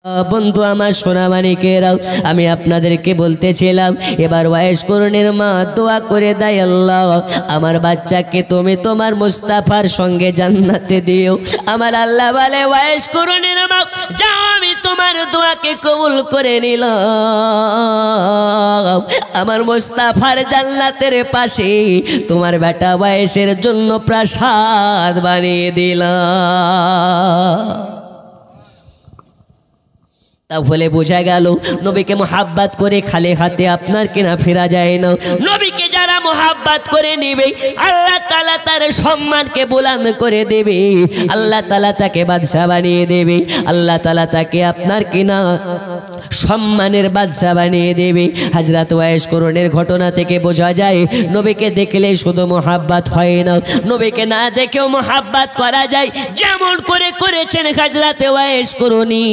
বন্ধু আমার সোনামানিকেরাও, আমি আপনাদেরকে বলতেছিলাম এবার ওয়াইস করণের মা দোয়া করে দেয়, আল্লাহ আমার বাচ্চাকে তুমি তোমার মুস্তাফার সঙ্গে জান্নাতে দিও। আমার আল্লাহ বলে, ওয়াইস করণের মা যাও, আমি তোমার দোয়াকে কবুল করে নিলাম। আমার মুস্তাফার জান্নাতের পাশে তোমার বেটা ওয়াইসের জন্য প্রাসাদ বানিয়ে দিলাম। তাহলে বোঝা গেল নবীকে মোহাব্বত করে খালি হাতে আপনার কিনা ফেরা যায় না। নবীকে যারা মোহাব্বত করে নেবে আল্লাহ তাআলা তার সম্মানকে বুলন্দ করে দেবে, আল্লাহ তাআলা তাকে বাদশা বানিয়ে দেবে, আল্লাহ তাআলা তাকে আপনার কিনা সম্মানের বাদশা বানিয়ে দেবে। হযরত ওয়াইস করণের ঘটনা থেকে বোঝা যায় নবীকে দেখলে শুধু মোহাব্বত হয় না, নবীকে না দেখেও মোহাব্বত করা যায়। যেমন করে করেছেন হযরত ওয়াইস করণী,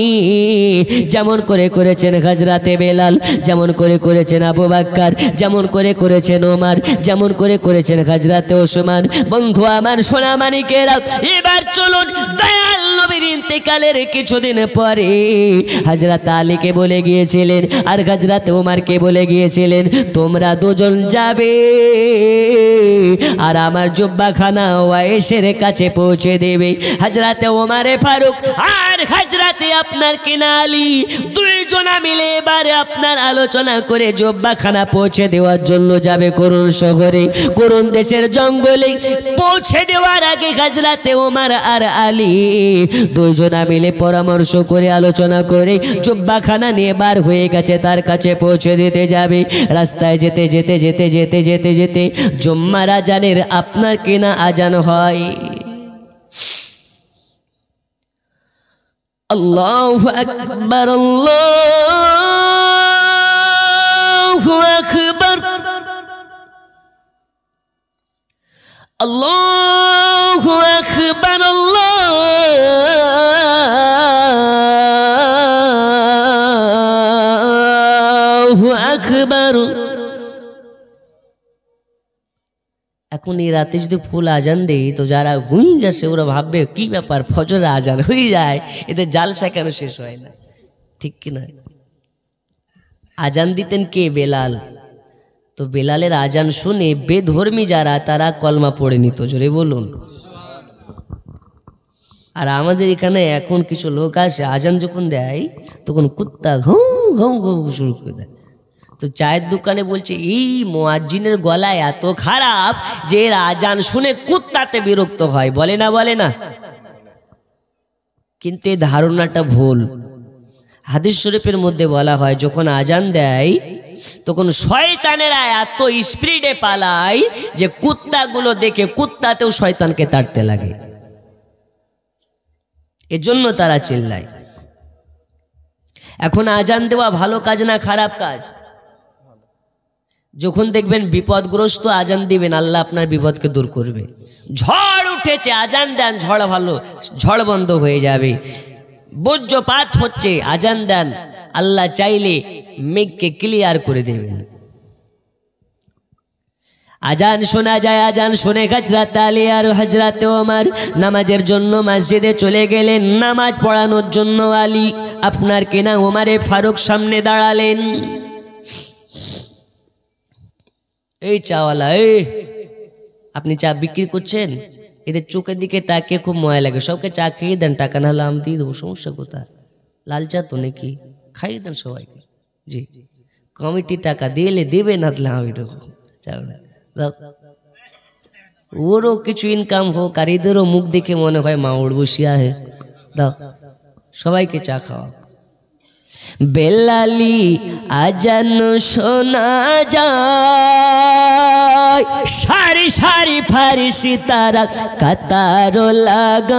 যেমন করে করেছেন হযরতে বেলাল, যেমন করে করেছেন আবু বকর, যেমন করে করেছেন ওমর, যেমন করে করেছেন হযরতে ওসমান। বন্ধু আমার সোনামানিকেরা, এবার চলুন দয়াল নবীর ইন্তেকালের কিছুদিন পরে হযরত আলীকে বলে গিয়েছিলেন আর হযরতে ওমরকে বলে গিয়েছিলেন, তোমরা দুজন যাবে আর আমার জুব্বাখানা ওয়াইসের কাছে পৌঁছে দেবে। হযরতে ওমরে ফারুক আর হযরতে আপনার কিনা আলী দুইজনা মিলে এবারে আপনার আলোচনা করে জুব্বাখানা পৌঁছে দেওয়ার জন্য যাবে করুণ শহরে, করুণ দেশের জঙ্গলে। পৌঁছে দেওয়ার আগে হযরতে ওমর আর আলী দুইজনা মিলে পরামর্শ করে আলোচনা করে জুব্বাখানা নিয়ে বার হয়ে গেছে, তার কাছে পৌঁছে দিতে যাবে। রাস্তায় যেতে যেতে যেতে যেতে যেতে যেতে জুম্মার আজানের আপনার কিনা আজান হয়। আল্লাহু আকবার, আল্লাহু আকবার, আল্লাহু আকবার, আল্লাহু আকবার। এখন এই রাতে যদি ফুল আজান দেই তো যারা ঘুমিয়ে গেছে ওরা ভাববে কি ব্যাপার, ফজর আজান হয়ে যায়, এদের জালসা কেন শেষ হয় না, ঠিক কিনা? আজান দিতেন কে? বেলাল। তো বেলালের আজান শুনে বেধর্মী যারা তারা কলমা পড়ে নিত, জোরে বলুন। আর আমাদের এখানে এখন কিছু লোক আসে আজান যখন দেয় তখন কুত্তা ঘৌ ঘৌ ঘৌ শুরু করে দেয়। তো চায়ের দোকানে বলছে এই মুয়াজ্জিনের গলায় এত খারাপ যে এর আজান শুনে কুত্তাতে বিরক্ত হয়, বলে না? বলে না? কিন্তু এই ধারণাটা ভুল। হাদিস শরীফের মধ্যে বলা হয় যখন আজান দেয় তখন শয়তানেরা এত স্পিডে পালায় যে কুত্তাগুলো দেখে কুত্তাতেও শয়তানকে তাড়তে লাগে, এজন্য তারা চিল্লায়। এখন আজান দেওয়া ভালো কাজ না খারাপ কাজ? যখন দেখবেন বিপদগ্রস্ত আজান দিবেন, আল্লাহ আপনার বিপদকে দূর করবে। ঝড় উঠেছে আজান দেন, ঝড় ভালো, ঝড় বন্ধ হয়ে যাবে। বজ্রপাত হচ্ছে আজান দেন, আল্লাহ চাইলে মেঘকে ক্লিয়ার করে দেবেন। আজান শোনা যায়, আজান শুনে হযরত আলী আর হযরত ওমর নামাজের জন্য মসজিদে চলে গেলেন। নামাজ পড়ানোর জন্য আলী আপনার কিনা ওমরে ফারুক সামনে দাঁড়ালেন। এই চাওয়ালা, আপনি চা বিক্রি করছেন, এদের চোখের দিকে তাকিয়ে খুব ময়া লাগে। সবকে চা খেয়ে দেন, টাকা না হলে আমি দিয়ে দেবো, সমস্যা কোথায়? লাল চা তো নাকি, খাইয়ে দেন সবাইকে। জি, কমিটি টাকা দিলে দেবে, না দিলে আমি দেবো। ওরও কিছু ইনকাম হোক আর এদেরও মুখ দেখে মনে হয় মা ওর বসিয়া হে, দাও সবাইকে চা খাওয়া। বেলালি আজান শোনা যায়, সারি সারি ফারিসি তারা কাতার লাগায়।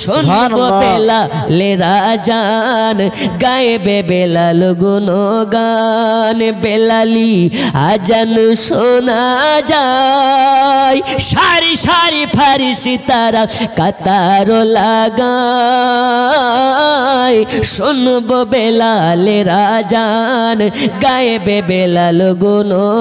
শুনব বেলালের আজান, গাইবে বেলাল গুণগান। বেলালি আজান শোনা যায়, সারি সারি ফারিসি তারা কাতার লাগায় শুনবো বেলালের আজান গায়েবে বেলাল গুণগান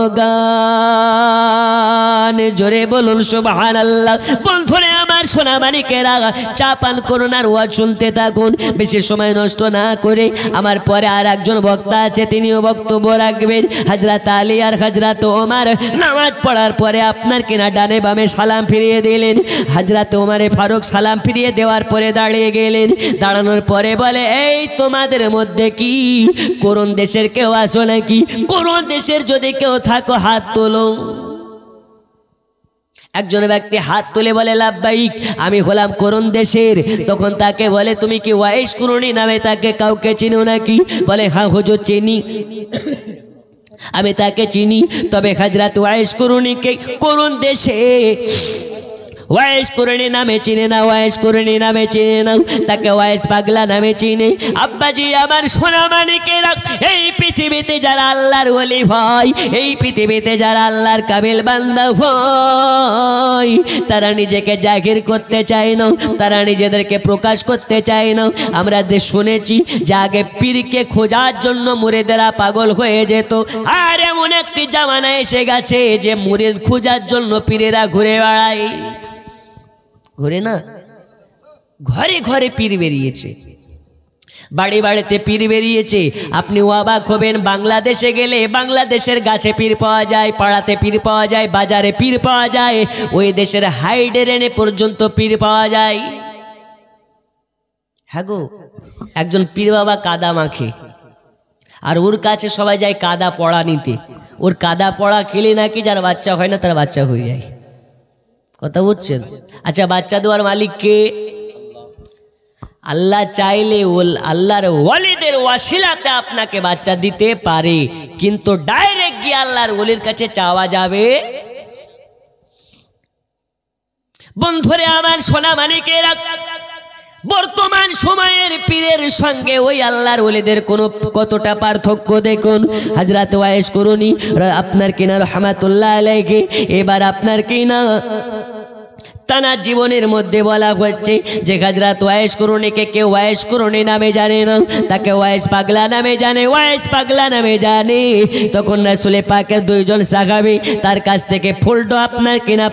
জোরে বলুন সুবহানাল্লাহ। বন্ধুরে আমার সোনা মানিকেরা চা পান করুন আর ওয়াজ শুনতে থাকুন, বেশি সময় নষ্ট না করে। আমার পরে আর একজন বক্তা আছে, তিনিও বক্তব্য রাখবেন। হযরত আলী আর হযরত ওমর নামাজ পড়ার পরে আপনার কিনা ডানে বামে সালাম ফিরিয়ে দিলেন। হযরত ওমরে ফারুক সালাম ফিরিয়ে দেওয়ার পরে দাঁড়িয়ে গেলেন। দাঁড়ানোর পরে বলে, এই তোমাদের মধ্যে কি কোন দেশের কেউ আসো নাকি? কোন দেশের যদি কেউ থাকো হাত তোলো। একজন ব্যক্তি হাত তুলে বলে, লাব্বাইক, আমি হলাম কোন দেশের। তখন তাকে বলে, তুমি কি ওয়াইস কুরনি নামে তাকে কাউকে চিনো নাকি? বলে, হ্যাঁ হুজুর চিনি, আমি তাকে চিনি। তবে হযরত ওয়াইস কুরনিকে কোন দেশে ওয়াইস কুরনি নামে চিনে না, ওয়াইস কুরনি নামে চিনে না, তাকে ওয়াইস পাগলা নামে চিনে। আব্বাজি আমার সোনা মানিকেরা, এই পৃথিবীতে যারা আল্লাহর ওলি ভাই, এই পৃথিবীতে যারা আল্লাহর কাবিল বান্দা ভাই, তারা নিজেকে জাহির করতে চায় না, তারা নিজেদেরকে প্রকাশ করতে চায় না। আমরা শুনেছি যে আগে পীরকে খোঁজার জন্য মুরিদেরা পাগল হয়ে যেত, আর এমন একটি জামানা এসে গেছে যে মুরিদ খোঁজার জন্য পীরেরা ঘুরে বেড়ায়। ঘুরে না, ঘরে ঘরে পীর বেরিয়েছে, বাড়ি বাড়িতে পীর বেরিয়েছে। আপনি অবাক হবেন, বাংলাদেশে গেলে বাংলাদেশের গাছে পীর পাওয়া যায়, পাড়াতে পীর পাওয়া যায়, বাজারে পীর পাওয়া যায়, ওই দেশের হাইডেরেনে পর্যন্ত পীর পাওয়া যায়। হ্যাঁ গো, একজন পীর বাবা কাদা মাখে, আর ওর কাছে সবাই যায় কাদা পড়া নিতে। ওর কাদা পড়া খেলে নাকি যার বাচ্চা হয় না তার বাচ্চা হয়ে যায়। কথা বুঝছেন? আচ্ছা, বাচ্চা দেওয়ার মালিক কে? আল্লাহ চাইলে আল্লাহর ওয়ালিদের ওয়াসিলাতে আপনাকে বাচ্চা দিতে পারে, কিন্তু ডাইরেক্ট গিয়ে আল্লাহর ওলির কাছে চাওয়া যাবে। বন্ধুরে আমার সোনা মানিকেরা, বর্তমান সময়ের পীরের সঙ্গে ওই আল্লাহর ওলিদের কতটা পার্থক্য দেখুন। হযরত ওয়াইস কুরনি আপনার কিনা রাহমাতুল্লাহ আলাইহি, এবার আপনার কিনা তানার জীবনের মধ্যে বলা হচ্ছে যে হযরত ওয়াইস কুরনিকে কেউ ওয়াইস কুরনি নামে জানে না, তাকে ওয়াইস পাগলা নামে জানে, ওয়াইস পাগলা নামে জানে। তখন রাসূল পাকের দুইজন সাহাবী তার কাছ থেকে ফুলটো আপনার কিনা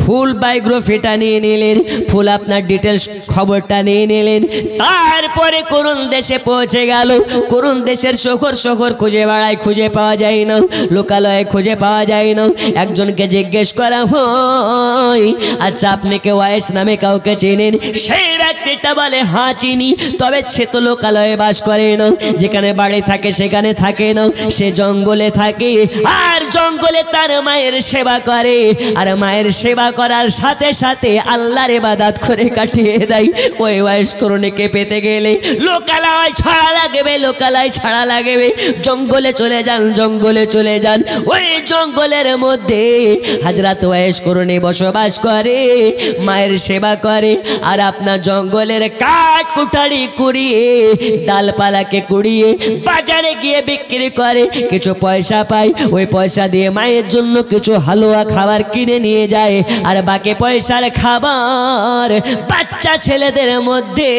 ফুল বায়োগ্রাফিটা নিয়ে নিলেন, ফুল আপনার ডিটেলস খবরটা নিয়ে নিলেন। তারপরে কোন দেশে পৌঁছে গেল, কোন দেশের শহর শহর খুঁজে বেড়ায়, খুঁজে পাওয়া যায় না, লোকালয়ে খুঁজে পাওয়া যায় না। একজনকে জিজ্ঞেস করা হয়, আচ্ছা আপনি কে ওয়াইস নামে কাউকে চেনেন? সেই ব্যক্তিটা বলে, হ্যাঁ চিনি, তবে সে তো লোকালয়ে বাস করে না, যেখানে বাড়ি থাকে সেখানে থাকে না, সে জঙ্গলে থাকে, আর জঙ্গলে তার মায়ের সেবা করে, আর মায়ের সেবা করার সাথে সাথে আল্লাহর ইবাদত করে কাটিয়ে দেয়। ওই ওয়াইস কুরনিকে পেতে গেলে লোকালয় ছাড়া লাগবে, লোকালয় ছাড়া লাগবে, জঙ্গলে চলে যান, জঙ্গলে চলে যান। ওই জঙ্গলের মধ্যে হযরত ওয়াইস কুরনি বসবাস করে, মায়ের সেবা করে, আর আপনার জঙ্গলের কাঠ কুঠারি কুড়িয়ে, ডালপালাকে কুড়িয়ে বাজারে গিয়ে বিক্রি করে, কিছু পয়সা পায়। ওই পয়সা দিয়ে মায়ের জন্য কিছু হালুয়া খাবার কিনে নিয়ে যায়, আর বাকি পয়সার খাবার বাচ্চা ছেলেদের মধ্যে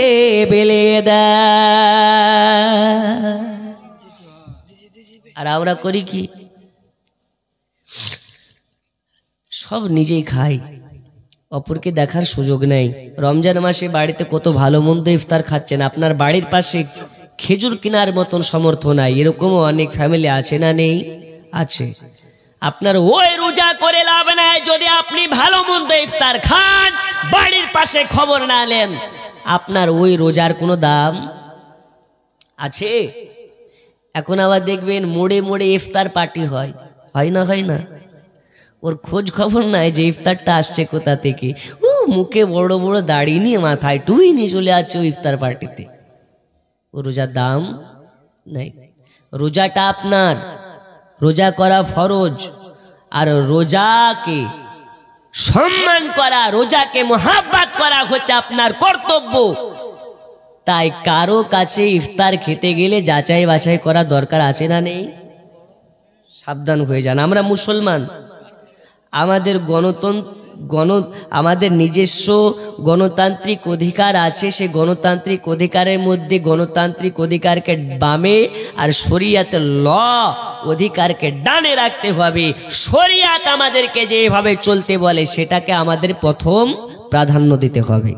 বিলিয়ে দেয়। আর আমরা করি কি? সব নিজেই খাই, অপরকে দেখার সুযোগ নেই। রমজান মাসে বাড়িতে কত ভালো মন্দ ইফতার খাচ্ছেন, আপনার বাড়ির পাশে খেজুর কেনার মতন সামর্থ্য নাই, এরকমও অনেক ফ্যামিলি আছে না নেই? আছে। আপনার ওই রোজা করে লাভ নাই যদি আপনি ভালো মন্দ ইফতার খান, বাড়ির পাশে খবর না নেন, আপনার ওই রোজার কোনো দাম আছে? এখন আবার দেখবেন মোড়ে মোড়ে ইফতার পার্টি হয়, হয় না? হয় না? ওর খোঁজ খবর নাই যে ইফতারটা আসছে কোথা থেকে। ও মুখে বড় বড় দাড়ি নিয়ে, মাথায় টুই নিয়ে চলে আসছে ওই ইফতার পার্টিতে। ও রোজার দাম নাই। রোজাটা আপনার, রোজা করা ফরজ, আর রোজাকে সম্মান করা, রোজাকে মোহাব্বত করা হচ্ছে আপনার কর্তব্য। তাই কারো কাছে ইফতার খেতে গেলে যাচাই বাছাই করা দরকার আছে না নেই? সাবধান হয়ে যান। আমরা মুসলমান, আমাদের আমাদের নিজস্ব গণতান্ত্রিক অধিকার আছে। সে গণতান্ত্রিক অধিকারের মধ্যে গণতান্ত্রিক অধিকারকে বামে আর শরিয়াতের ল অধিকারকে ডানে রাখতে হবে। শরিয়াত আমাদেরকে যেভাবে চলতে বলে সেটাকে আমাদের প্রথম প্রাধান্য দিতে হবে।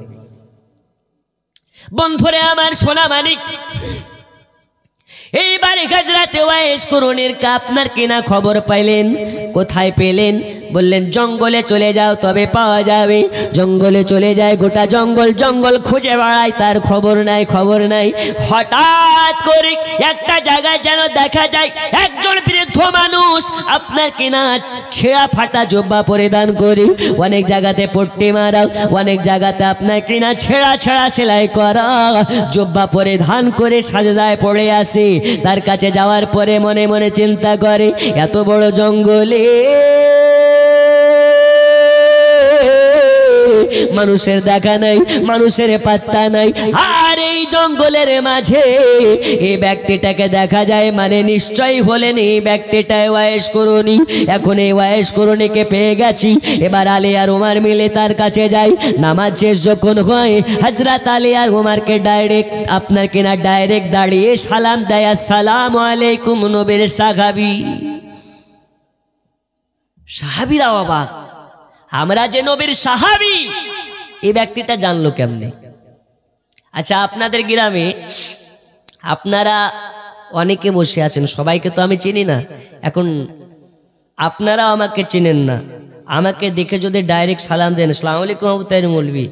বন্ধুরে আমার সোনা মানিক, এইবারে হযরতে ওয়াইস করণীর আপনার কিনা খবর পাইলেন। কোথায় পেলেন? বললেন জঙ্গলে চলে যাও তবে পাওয়া যাবে। জঙ্গলে চলে যায়, গোটা জঙ্গল খুঁজে বেড়ায়, তার খবর নাই। হঠাৎ করে একটা জায়গায় যেন দেখা যায় একজন বৃদ্ধ মানুষ আপনার কিনা ছেঁড়া ফাটা জুব্বা পরিধান করে, অনেক জায়গাতে পট্টি মারা, অনেক জায়গাতে আপনার কিনা ছেঁড়া সেলাই করা জুব্বা পরিধান করে সাজদায় পড়ে আসে। তার কাছে যাওয়ার পরে মনে মনে চিন্তা করে, এত বড় জঙ্গলে মানুষের দেখা নাই, মানুষের পাত্তা নাই, আর এই জঙ্গলের মাঝে এই ব্যক্তিটাকে দেখা যায়, মানে নিশ্চয়ই হলেন এই ব্যক্তিটা ওয়াইস করণী। এখন এই ওয়াইস করণীকে পেয়ে গেছি। এবার আলী আর ওমর মিলে তার কাছে যায়। নামাজ শেষ যখন হয়, হযরত আলী আর ওমরকে ডাইরেক্ট দাঁড়িয়ে সালাম দেয়, আসসালামু আলাইকুম। নবীর সাহাবীরা অবাক, আমরা যে নবীর সাহাবী, এই ব্যক্তিটা জানলো কেমনে? আচ্ছা, আপনাদের গ্রামে আপনারা অনেকে বসে আছেন, সবাইকে তো আমি চিনি না। এখন আপনারা আমাকে চিনেন না, আমাকে দেখে যদি ডাইরেক্ট সালাম দেন, আসসালামু আলাইকুম আবু তাহের মৌলভী,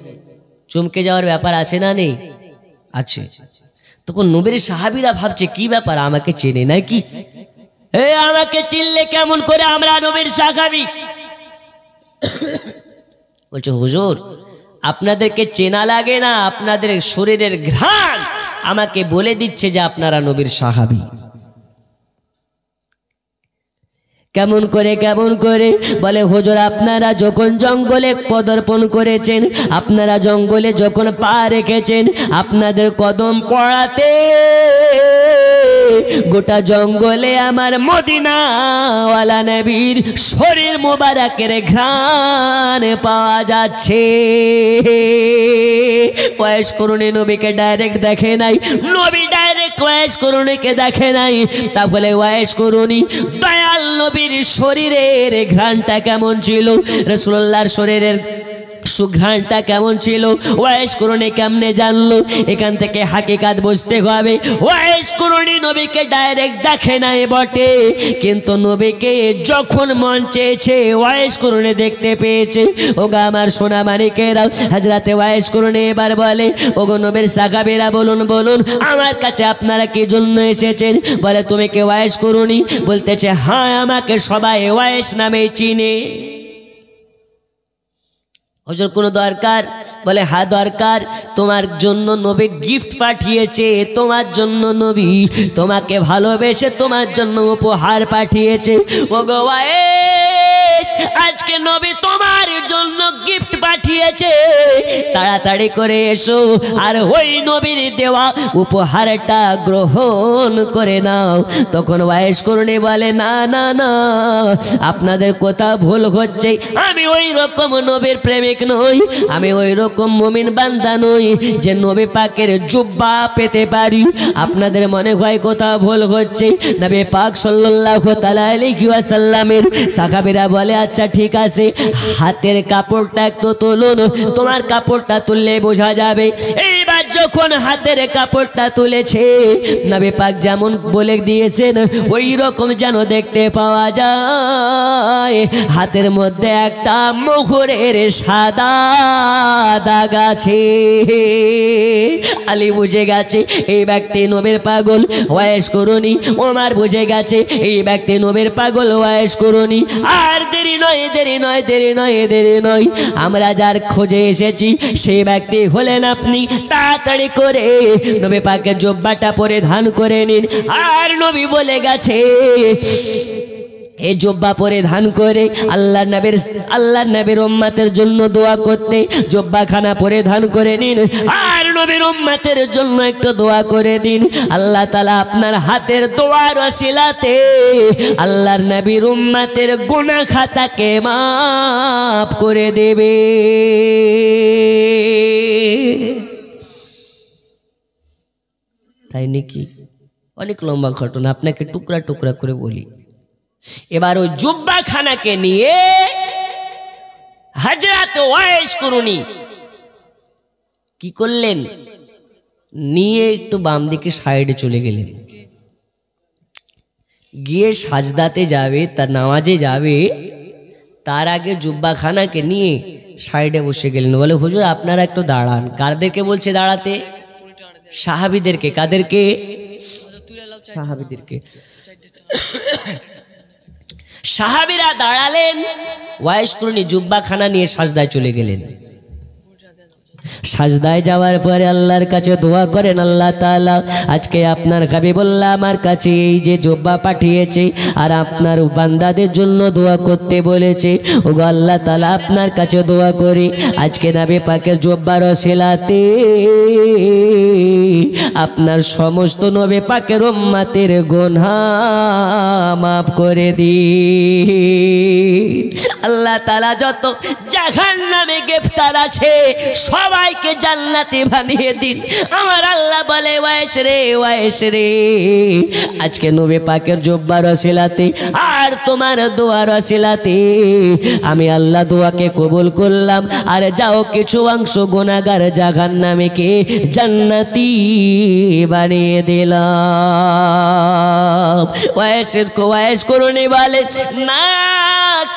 চমকে যাওয়ার ব্যাপার আছে না নেই? আছে। তখন নবীর সাহাবীরা ভাবছে কি ব্যাপার, আমাকে চেনে নাকি? আমাকে চিনলে কেমন করে, আমরা নবীর সাহাবী। বলছে হুজুর, আপনাদেরকে চেনা লাগে না, আপনাদের শরীরের ঘ্রাণ আমাকে বলে দিচ্ছে যে আপনারা নবীর সাহাবী। কেমন করে? বলে হুজুর, আপনারা যখন জঙ্গলে পদার্পণ করেছেন, আপনারা জঙ্গলে যখন পা রেখেছেন, আপনাদের কদম পড়াতে গোটা জঙ্গলে আমার মদিনাওয়ালা নবীর শরীর মোবারকের ঘ্রাণ পাওয়া যাচ্ছে। ওয়াইস করণী নবীকে ডাইরেক্ট দেখে নাই, নবী ডাইরেক্ট ওয়াইস করণীকে দেখে নাই। তাহলে ওয়াইস করণী দয়াল নবীর শরীরের ঘ্রাণটা কেমন ছিল, রাসূলুল্লাহর শরীরের সুঘ্রাণটা কেমন ছিল, ওয়াইস করণী কেমনে জানলো? এখান থেকে হাকিকাত বুঝতে হবে। ওয়াইস করণী নবীকে ডাইরেক্ট দেখে নাই বটে, কিন্তু নবীকে যখন মন চেয়েছে ওয়াইস করণী দেখতে পেয়েছে। ওগো আমার সোনা মানিকেরা, হযরতে ওয়াইস করণী এবার বলে, ওগো নবীর সাহাবীরা বলুন আমার কাছে আপনারা কি জন্য এসেছেন? বলে তুমি কে ওয়াইস করণী? বলতেছে হ্যাঁ, আমাকে সবাই ওয়াইস নামেই চিনে। হুজুর কোনো দরকার? বলে হ্যাঁ দরকার। তোমার জন্য নবী গিফট পাঠিয়েছে, তোমার জন্য নবী তোমাকে ভালোবেসে তোমার জন্য উপহার পাঠিয়েছে। ওগো ওয়াইস, আজকে নবী তোমার জন্য গিফট পাঠিয়েছে, তাড়াতাড়ি করে এসো আর ওই নবীর দেওয়া উপহারটা গ্রহণ করে নাও। তখন ওয়াইস করণী বলে না, আপনাদের কথা ভুল হচ্ছে, আমি ওই রকম নবীর প্রেমিক নই, আমি ওই রকম মুমিন বান্দা নই যে নবী পাকের জুব্বা পেতে পারি। আপনাদের মনে হয় কথা ভুল হচ্ছে। নবী পাক সাল্লাল্লাহু তাআলা আলাইহি ওয়াসাল্লামের সাহাবীরা বলে আচ্ছা ঠিক আছে, হাতের কাপড়টা একটু তুলুন, তোমার কাপড়টা তুললে বোঝা যাবে। এইবার যখন হাতের কাপড়টা তুলেছে, নবী পাক যেমন বলে দিয়েছেন ওই রকম যেন দেখতে পাওয়া যায়। হাতের মধ্যে একটা মুহুরের সাদা দাগ আছে। আলী বুঝে গেছে এই ব্যক্তি নবীর পাগল, ওয়াইস করণী। ওমর বুঝে গেছে এই ব্যক্তি নবীর পাগল, ওয়াইস করণী। আর দেরি নয়, আমরা যার খোঁজে এসেছি সেই ব্যক্তি হলেন আপনি। তাড়াতাড়ি করে নবী পাকের জুব্বাটা পরিধান করে নিন। আর নবী বলে গেছে এই জুব্বা পরিধান করে আল্লাহর নবীর উম্মতের জন্য দোয়া করতে জুব্বাখানা পরিধান করে নিন আর নবীর উম্মতের জন্য একটু দোয়া করে দিন। আল্লাহ তাআলা আপনার হাতের দোয়ার ওসিলাতে আল্লাহর নবীর উম্মতের গুনাহ খাতাকে মাফ করে দেবে। তাই নাকি? অনেক লম্বা ঘটনা, আপনাকে টুকরা টুকরা করে বলি। এবার ওই জুব্বাখানাকে নিয়ে হযরত ওয়াইস করুনি কি করলেন, নিয়ে একটু বাম দিকে সাইডে চলে গেলেন, গিয়ে সাজদাতে যাবে, তার নামাজে যাবে, তার আগে জুব্বাখানাকে নিয়ে সাইডে বসে গেলেন। বলে হুজুর আপনারা একটু দাঁড়ান। কাদেরকে বলছে দাঁড়াতে? সাহাবীদেরকে। কাদেরকে? সাহাবীদেরকে। সাহাবীরা দাঁড়ালেন, ওয়াইস করুনি জুব্বাখানা নিয়ে সাজদায় চলে গেলেন। সাজদায় যাওয়ার পরে আল্লাহর কাছে দোয়া করেন, আল্লাহ তাআলা আজকে আপনার হাবিবুল্লাহ আমার কাছে এই যে জুব্বা পাঠিয়েছে আর আপনার বান্দাদের জন্য দোয়া করতে বলেছে, ওগো আল্লাহ তাআলা আপনার কাছে দোয়া করি আজকে নবী পাকের জুব্বার ওসিলাতে আপনার সমস্ত নবী পাকের উম্মতের গুনাহ মাফ করে দিন। আল্লাহ তাআলা যত জাহান্নামে গ্রেফতার আছে সবাইকে জান্নাতে বানিয়ে দিন। আমার আল্লাহ বলে ওয়াইস রে আজকে নবী পাকের জুব্বার ওসিলাতে আর তোমার দোয়ার ওসিলাতে আমি আল্লাহ দোয়াকে কবুল করলাম, আর যাও কিছু অংশ গুনাহগার জাহান্নামীকে জান্নাতি বানিয়ে দিলাম। ওয়াইস করুনি বলে না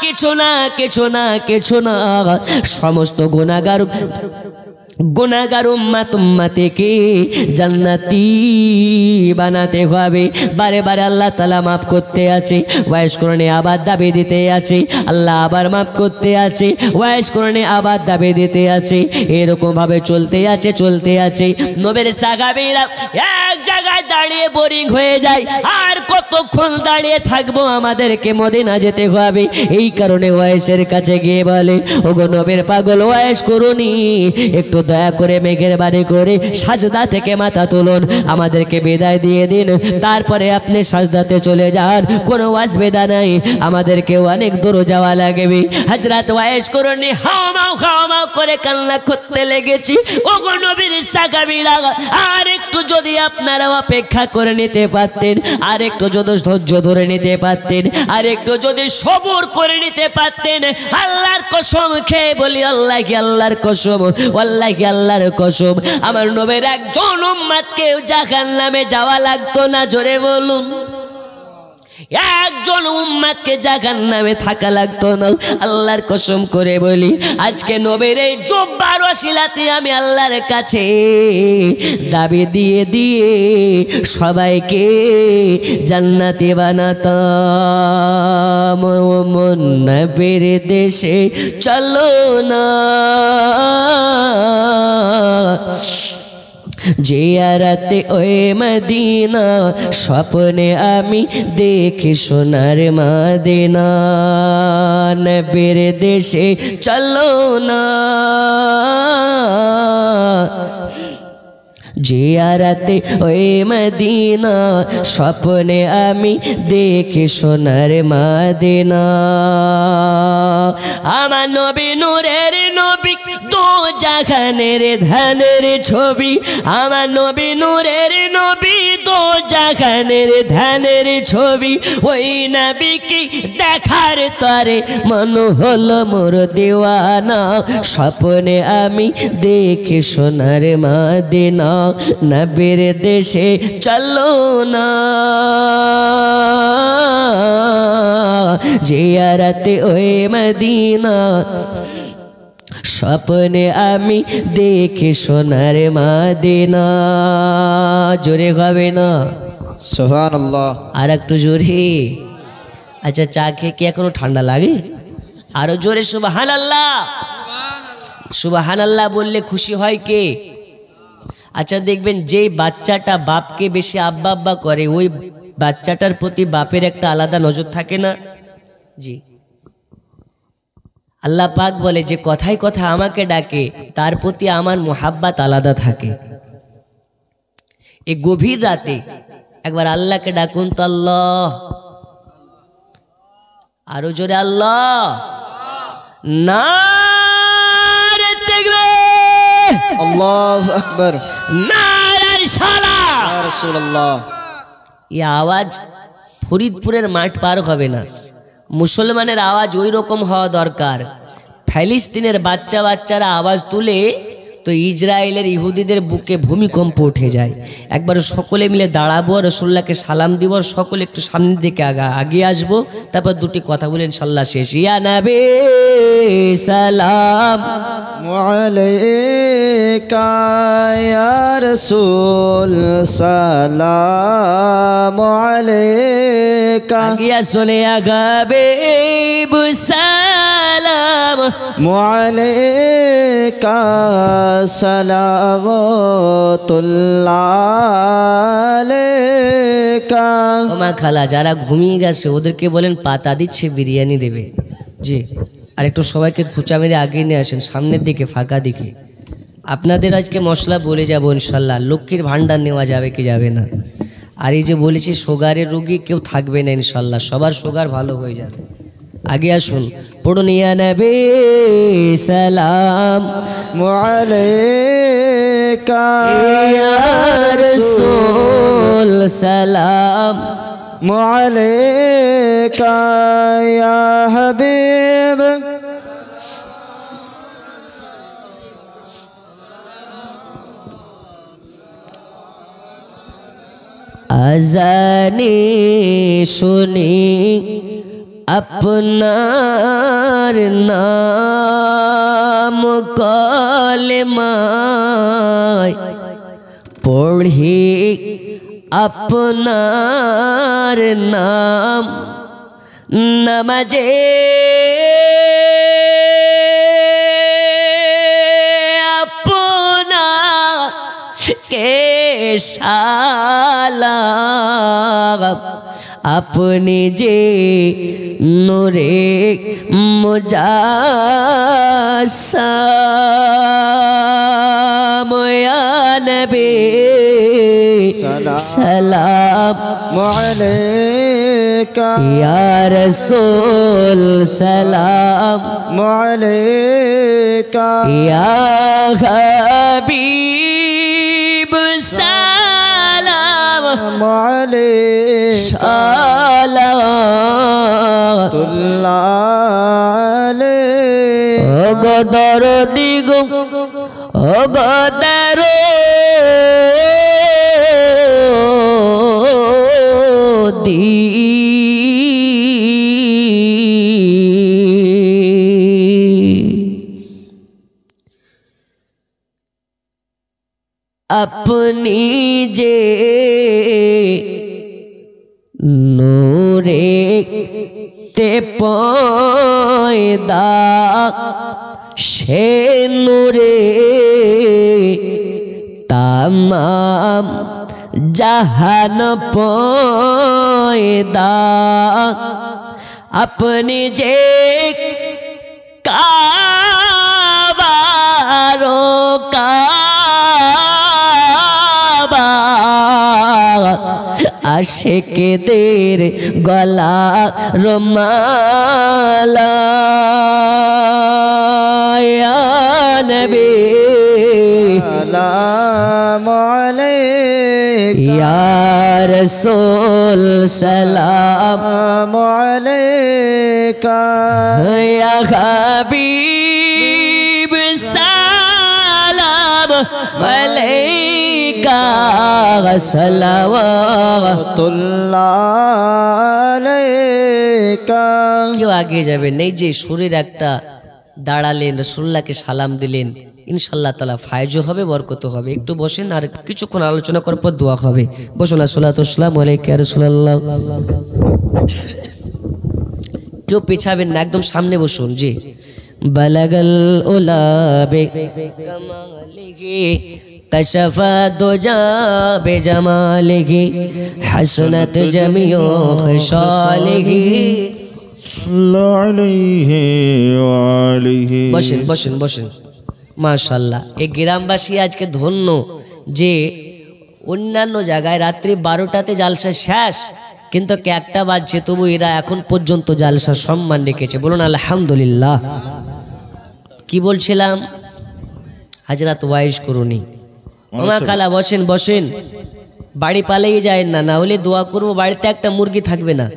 কিছু না কিছু না কিছু না, সমস্ত গুনাহগার উম্মতকে জান্নাতি বানাতে হবে। বারে বারে আল্লাহ তাআলা মাফ করতে আছে, ওয়াইস করণে আবার দাবি দিতে আছে, আল্লাহ আবার মাফ করতে আছে, ওয়াইস করণে আবার দাবি দিতে আছে। এরকম ভাবে চলতে আছে। নবীর সাহাবীরা এক জায়গায় দাঁড়িয়ে বোরিং হয়ে যায়, আর কতক্ষণ দাঁড়িয়ে থাকবো, আমাদেরকে মদিনা যেতে হবে। এই কারণে ওয়াইসের কাছে গিয়ে বলে, ওগো নবীর পাগল ওয়াইস করুনি, একটু দয়া করে মেঘের বাড়ি করে সাজদা থেকে মাথা তুলুন, আমাদেরকে বিদায় দিয়ে দিন, তারপরে আপনি সাজদাতে চলে যান, কোনো অসুবিধা নাই, আমাদেরকেও অনেক দূর যাওয়া লাগবে। হযরত ওয়াইস করুনি হাওমাও করে কান্না করতে লেগেছি। ওগো নবীর সাহাবীরা আর একটু যদি আপনারা অপেক্ষা করে নিতে পারতেন, আর একটু যদি ধৈর্য ধরে নিতে পারতেন, আর একটু যদি সবর করে নিতে পারতেন, আল্লাহর কসম খেয়ে বলি আল্লাহর কসম, আল্লাহর কসম, আমার নবীর একজন উম্মতকে জাহান্নামে যাওয়া লাগতো না। জোরে বলুন, একজন উম্মতকে জাহান্নামে থাকা লাগতো না। আল্লাহর কসম করে বলি আজকে নবীর এই জুব্বার ওসিলাতে আমি আল্লাহর কাছে দাবি দিয়ে সবাইকে জান্নাতি বানাতাম। মন নবীর দেশে চলো না জিয়ারতে ওই মদিনা, স্বপ্নে আমি দেখি সোনার মদিনা। নবীর দেশে চলো না জিয়ারতে ওই মদিনা, স্বপ্নে আমি দেখি সোনার মদিনা। আমার নবী নূরের নবী, দো জাহানের ধানের ছবি, আমার নবী নূরের নবী, দো জাহানের ধানের ছবি। ওই নবীকে দেখার তরে মন হলো মোর দিওয়ানা, স্বপ্নে আমি দেখি সোনার মদিনা। নবীর দেশে চলো না জিয়ারতে ওই মদিনা, স্বপ্নে আমি দেখি সোনার মদিনা। জোরে হবে না? সুবহানাল্লাহ। আর একটু জোরে। আচ্ছা, চা খেয়ে কি এখনো ঠান্ডা লাগে? আরো জোরে সুবহানাল্লাহ। সুবহানাল্লাহ বললে খুশি হয় কে? আচ্ছা, দেখবেন যেই বাচ্চাটা বাপকে বেশি আব্বা আব্বা করে, ওই বাচ্চাটার প্রতি বাপের একটা আলাদা নজর থাকে না? জি আল্লাহ পাক বলে যে কথায় কথা আমাকে ডাকে তার প্রতি আমার মোহাব্বত আলাদা থাকে। এই গভীর রাতে একবার আল্লাহকে ডাকুন তো, আল্লাহ, আরো জোরে আল্লাহ। নারে তাকবীর, আল্লাহু আকবার, নারে রিসালাত, ইয়া রাসূলুল্লাহ। এই আওয়াজ ফরিদপুরের মাঠ পার হবে না, মুসলমানের আওয়াজ ওই রকম হওয়া দরকার। ফিলিস্তিনের বাচ্চারা আওয়াজ তুলে তো ইসরায়েলের ইহুদিদের বুকে ভূমিকম্প উঠে যায়। একবার সকলে মিলে দাঁড়াবো, রাসূলুল্লাহকে সালাম দিব, সকলে একটু সামনের দিকে আগিয়ে আসবো, তারপর দুটি কথা বলে ইনশাআল্লাহ শেষ। ইয়া নবী সালাম আলাইকা ইয়া রাসূল সালাম আলাইকা, আগিয়া চলে আগাবে সালাম আলাইকা সালাওয়াতুল্লাহ আলাইকা। ওমা খালা, যারা ঘুমিয়ে গেছে ওদেরকে বলেন পাতা দিচ্ছে, বিরিয়ানি দেবে। জি, আর একটু সবাইকে খুঁচা মেরে আগিয়ে নিয়ে আসেন সামনের দিকে, ফাঁকা দিকে। আপনাদের আজকে মশলা বলে যাবো ইনশাল্লাহ, লক্ষ্মীর ভান্ডার নেওয়া যাবে কি যাবে না। আর এই যে বলেছি সুগারের রুগী কেউ থাকবে না ইনশাল্লাহ, সবার সুগার ভালো হয়ে যাবে। আগে আসুন, পড়ুন ইয়া নবী সালাম আলাইকা ইয়া রাসূল সালাম আলাইকা ইয়া হাবিব। আজানে শুনি আপনার নাম কলেমায় পড়ি আপনার নাম নামাজে আপনাকে সালাম। আপনি যে নূরে মুজাসসাম ইয়া নবী সালাম আলাইকা ইয়া রাসূল সালাম আলাইকা ইয়া হাবিব সালাম আলাইকা সালাতুল্লাহ আলাইকা। ও গদর দিগ ও গদর দি আপনি যে নূরে তে পয়দা সে নূরে তামাম জাহান পয়দা। আপনি যে কাবারো কাবা আশিকদের গলা রুমালা ইয়া নবী সালাম আলাইকা ইয়া রাসূল সালাম আলাইকা ইয়া হাবিব সালাম আলাইকা সালাওয়াতুল্লাহ আলাইকা। কেউ আগে যাবে নেই যে সুরের একটা দাঁড়ালেন, রাসূলুল্লাহকে সালাম দিলেন, ইনশাআল্লাহ তাআলা ফায়জও হবে, বরকতও হবে। একটু বসেন, আর কিছুক্ষণ আলোচনা করার পর দোয়া হবে। বসুন। আসসালাতু ওয়াসসালামু আলাইকা ইয়া রাসূলুল্লাহ। কেউ পেছাবেন না, একদম সামনে বসুন। জি, বালাগাল উলাবে কামালিহি কাশফা দুজা বেজামালিহি হাসনাত জামিউ খিসালিহি সাল্লাল্লাহু আলাইহি ওয়া আলিহি। বসেন বসেন বসেন। মাশাআল্লাহ, এই গ্রামবাসী আজকে ধন্য যে অন্যান্য জায়গায় রাত্রি 12টাতে জালসা শেষ, কিন্তু একটা বাজছে তবু এরা এখন পর্যন্ত জালসা সম্মান রেখেছে। বলুন আলহামদুলিল্লাহ। কি বলছিলাম? হাজরাত ওয়াইশ করুনি। ওমা খালা বসেন বসেন, বাড়ি পালিয়ে যায় না, না হলে দোয়া করবো বাড়িতে একটা মুরগি থাকবে না,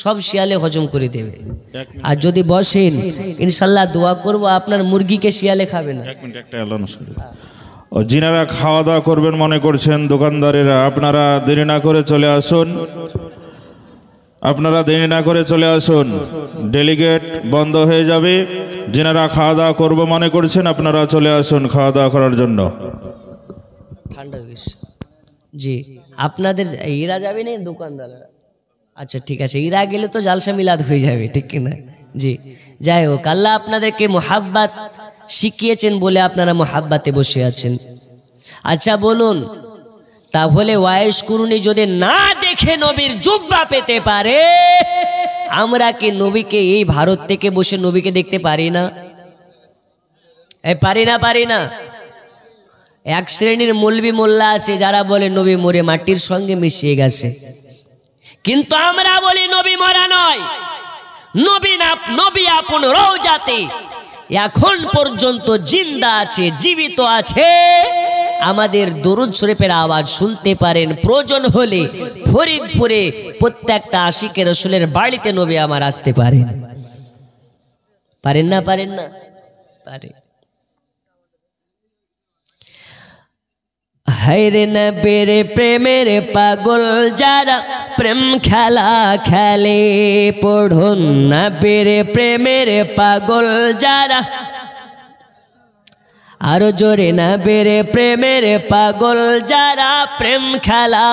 সব শিয়ালে হজম করে দেবে। আর যদি বসেন ইনশাল্লাহ দোয়া করবো আপনার মুরগিকে শিয়ালে খাবে না। ও যিনারা খাওয়া দাওয়া করবেন মনে করছেন দোকানদারেরা, আপনারা দেরি না করে চলে আসুন, আপনারা দেরি না করে চলে আসুন, ডেলিগেট বন্ধ হয়ে যাবে। যিনারা খাওয়া দাওয়া করবো মনে করছেন আপনারা চলে আসুন খাওয়া দাওয়া করার জন্য। ঠান্ডা বেশি জি, আপনাদের এরা যাবে না দোকানদাররা? আচ্ছা ঠিক আছে, এরা গেলে তো জালসা মিলাদ হয়ে যাবে, ঠিক কিনা? জি, যাই হোক, আল্লাহ আপনাদেরকে মোহাব্বত শিখিয়েছেন বলে আপনারা মোহাব্বতে বসে আছেন। আচ্ছা বলুন, তাহলে ওয়াইশ কুরুনি যদি না দেখে নবীর জুব্বা পেতে পারে, আমরা কি নবীকে এই ভারত থেকে বসে নবীকে দেখতে পারি না? পারি না, পারি না। এক শ্রেণীর মৌলবি মোল্লা আছে যারা বলে নবী মরে মাটির সঙ্গে মিশিয়ে গেছে, কিন্তু আমরা বলি নবী মরা নয়, নবী আপন রওজাতে এখন পর্যন্ত জিন্দা আছে, জীবিত আছে। আমাদের দরুদ শরীফের আওয়াজ শুনতে পারেন, প্রয়োজন হলে ফরিদপুরে প্রত্যেকটা আশিকের রাসূলের বাড়িতে নবী আমার আসতে পারেন। পারেন না? পারেন না? পারে। হায়রে নবীর প্রেমের পাগল যারা প্রেম খেলা খেলে, পড়ুন নবীর প্রেমের পাগল যারা, আরো জোরে নবীর প্রেমের পাগল যারা প্রেম খেলা।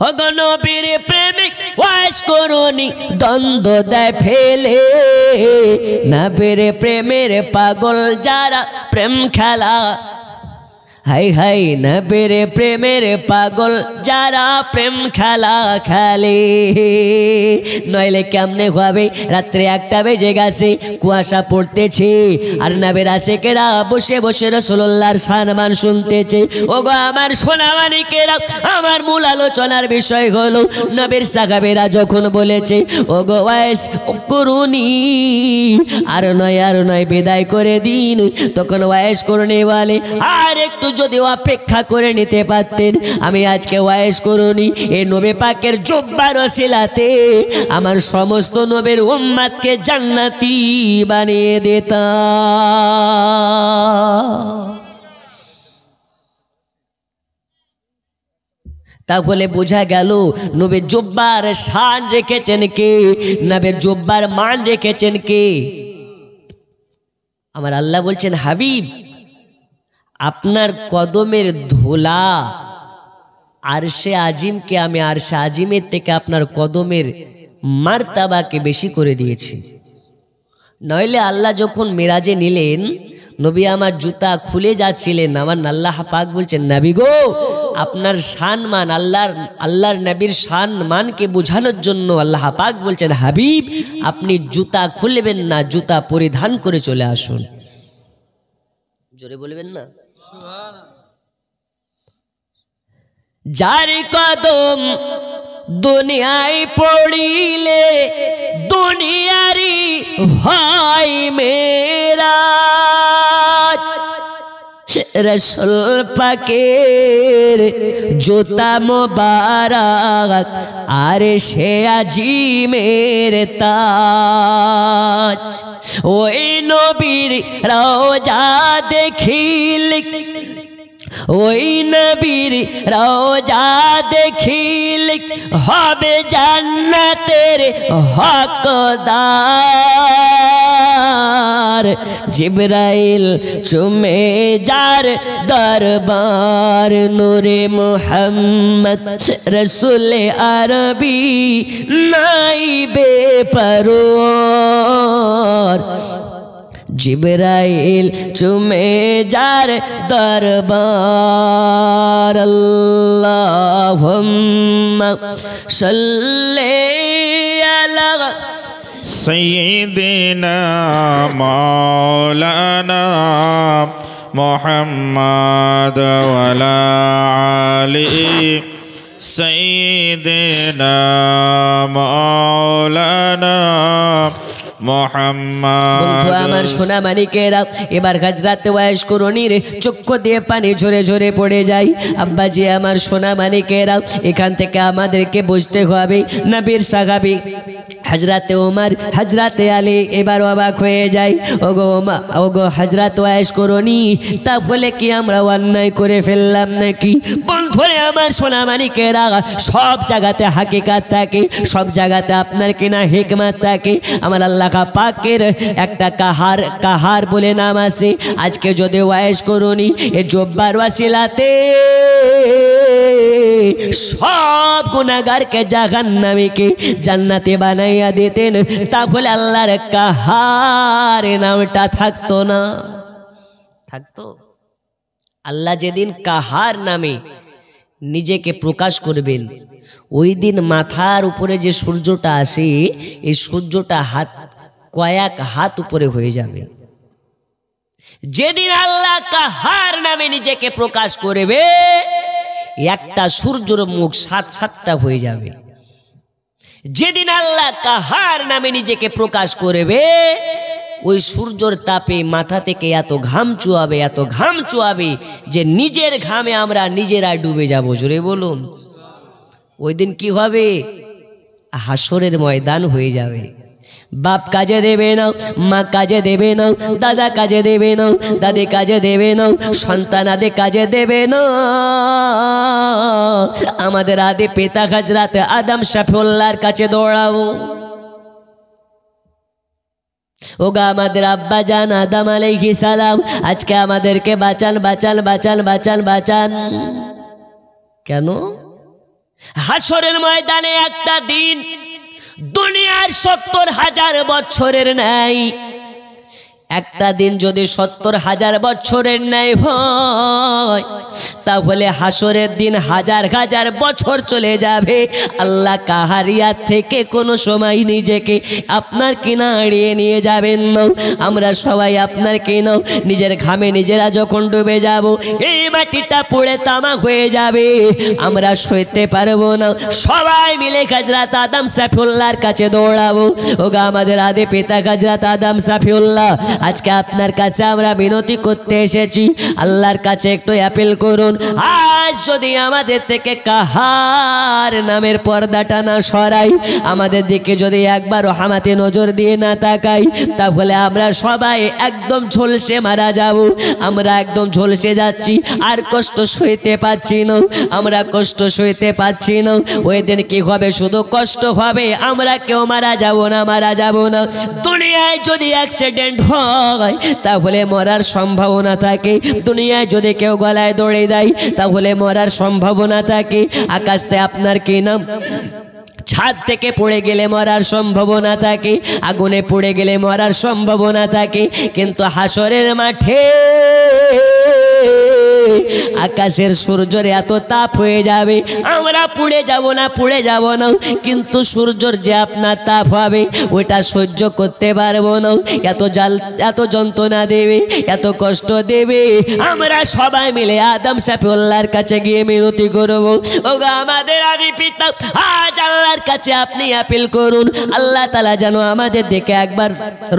ওগো নবীর প্রেমিক ওয়াইশ কুরুনি দ্বন্দ্ব দেয় ফেলে, নবীর প্রেমের পাগল যারা প্রেম খেলা। হাই হাই নবীর প্রেমের পাগল যারা প্রেম খেলা খেলে, নইলে কেমনে হবে? রাত্রে 1টা বেজে গেছে, কুয়াশা পড়তেছে, আর নবীর আশিকেরা বসে বসে রাসূলুল্লাহর সম্মান শুনতেছে। ওগো আমার সোনামানিকেরা, আমার মূল আলোচনার বিষয় হলো নবীর সাহাবীরা যখন বলেছে ওগো ওয়াইশ কুরুনি আর নয় বিদায় করে দিন, তখন ওয়াইশ কুরুনি বলে আর একটু যদি অপেক্ষা করে নিতে পারতেন, আমি আজকে ওয়াইশ কুরুনি এই নবী পাকের জুব্বার ওসিলাতে আমার সমস্ত নবীর উম্মতকে জান্নাতি বানিয়ে দিতাম। তাহলে বোঝা গেল নবীর জুব্বার শান রেখেছেন কে, নবীর জুব্বার মান রেখেছেন কে? আমার আল্লাহ বলছেন, হাবিব আপনার কদমের ধুলা আরশে আজিমকে, আমি আরশে আজিমের থেকে আপনার কদমের মারতাবাকে বেশি করে দিয়েছি। নইলে আল্লাহ যখন মেরাজে নিলেন, নবী আমার জুতা খুলে যাচ্ছিলেন, আমার আল্লাহ পাক বলছেন, নবী গো আপনার শানমান, আল্লাহর নবীর শানমানকে বোঝানোর জন্য আল্লাহ পাক বলছেন, হাবিব আপনি জুতা খুলবেন না, জুতা পরিধান করে চলে আসুন। জোরে বলবেন না? যার কদম দুনিয়ায় পড়িলে দুনিয়ারি হয় মেরা, রাসূল পাকের জুতা মোবারক আর সে আজিমের তাজ, ওই নবীর রওজা দেখিলে, ওই নবীর রওজা দেখিলে হবে জান্নাতের হকদার, জিবরাইল চুমে যার দরবার, নূরে মুহাম্মদ রসুল আরবি নাইবে পরওয়ার, জিবরাইল চুমে যার দরবার। আল্লাহুম্মা সাল্লি আলা سيدنا مولانا محمد وعلى آله سيدنا مولانا বন্ধু আমার সোনা মানিকেরা, এবার হাজরাতে ওয়াইস করুনির চক্ষু দিয়ে পানি ঝরে ঝরে পড়ে যায়। আব্বাজি আমার সোনা মানিকেরা, এখান থেকে আমাদেরকে বুঝতে হবে নবীর সাহাবী হযরতে ওমর, হযরতে আলী এবার অবাক হয়ে যায়। ওগো হযরত ওয়াইস করুনি, তাহলে কি আমরা অন্যায় করে ফেললাম নাকি? বন্ধুরে আমার সোনা মানিকেরা, সব জায়গাতে হাকিকাত থাকে, সব জায়গাতে আপনার কিনা হিকমত থাকে। আমার আল্লাহ পাকের একটা কাহার বলে নাম আছে। আজকে যদি ওয়াইস করুনি এ জব্বার ওয়াসিলাতে সব গুনাহগারকে জাহান্নামীকে জান্নাতে বানাইয়া দিতেন, তাহলে আল্লাহর কাহার নামটা থাকতো না? থাকতো? আল্লাহ যেদিন কাহার নামে নিজেকে প্রকাশ করবেন, ওই দিন মাথার উপরে যে সূর্যটা আসে, এই সূর্যটা কয়েক হাত উপরে হয়ে যাবে। যেদিন আল্লাহ কাহার নামে নিজেকে প্রকাশ করবে, একটা সূর্যের মুখ 7-7টা হয়ে যাবে। যেদিন আল্লাহ কাহার নামে নিজেকে প্রকাশ করবে, ওই সূর্যের তাপে মাথা থেকে এত ঘাম চুয়াবে, এত ঘাম চুয়াবে যে নিজের ঘামে আমরা নিজেরা ডুবে যাব। জোরে বলুন। ওই দিন কি হবে? হাসরের ময়দান হয়ে যাবে। বাপ কাজে দেবে না, মা কাজে দেবে না, দাদা কাজে দেবে না, দাদি কাজে দেবে না, সন্তান আদি কাজে দেবে না। আমাদের আদি পিতা হযরত আদম শফিউল্লাহর কাছে দৌড়াবো। ওগা আমাদের আব্বা জান আদম আলাইহিস সালাম, আজকে আমাদেরকে বাঁচান বাঁচান বাঁচান বাঁচান বাঁচান। কেন? হাসরের ময়দানে একটা দিন দুনিয়ার 70,000 বছরের নাই। একটা দিন যদি 70,000 বছরের নাই হয়, তাহলে হাসরের দিন 1000 বছর চলে যাবে। আল্লাহ কাহারিয়াত থেকে কোনো সময় নিজেকে আপনার কিনা এড়িয়ে নিয়ে যাবেন না। আমরা সবাই আপনার কিনা নিজের ঘামে নিজেরা যখন ডুবে যাব, এই মাটিটা পুড়ে তামাক হয়ে যাবে, আমরা সইতে পারবো না। সবাই মিলে হযরত আদম শফিউল্লাহর কাছে দৌড়াবো। ওগা আমাদের আদি পিতা হযরত আদম শফিউল্লাহ, আজকে আপনার কাছে আমরা বিনতি করতে এসেছি, আল্লাহর কাছে একটু অ্যাপিল করুন। আজ যদি আমাদের থেকে কাহার নামের পর্দাটা না সরাই, আমাদের দিকে যদি একবার রহমতে নজর দিয়ে না তাকাই, তাহলে আমরা সবাই একদম ঝলসে মারা যাব। আমরা একদম ঝলসে যাচ্ছি, আর কষ্ট সইতে পাচ্ছি না, আমরা কষ্ট সইতে পাচ্ছি না। ওই দিন কি হবে? শুধু কষ্ট হবে, আমরা কেউ মারা যাব না, মারা যাব না। দুনিয়ায় যদি অ্যাক্সিডেন্ট হয়, তাহলে মরার সম্ভাবনা থাকে। দুনিয়ায় যদি কেউ গলায় দড়ি দেয়, তাহলে মরার সম্ভাবনা থাকে। আকাশে আপনার কি নাম, ছাদ থেকে পড়ে গেলে মরার সম্ভাবনা থাকে, আগুনে পড়ে গেলে মরার সম্ভাবনা থাকে। কিন্তু হাসরের মাঠে আকাশের সূর্যের এত তাপ হয়ে যাবে, আমরা পুড়ে যাব না, পুড়ে যাব না, কিন্তু সূর্যের যে আপনার তাপ হবে ওইটা সহ্য করতে পারবো না। এত জাল, এত যন্ত্রণা দেবে, এত কষ্ট দেবে। আমরা সবাই মিলে আদম শফিউল্লাহর কাছে গিয়ে মিনতি করব। ওগো আমাদের আদি পিতা, আজ আল্লাহর কাছে আপনি আপিল করুন, আল্লাহ তাআলা যেন আমাদের দিকে একবার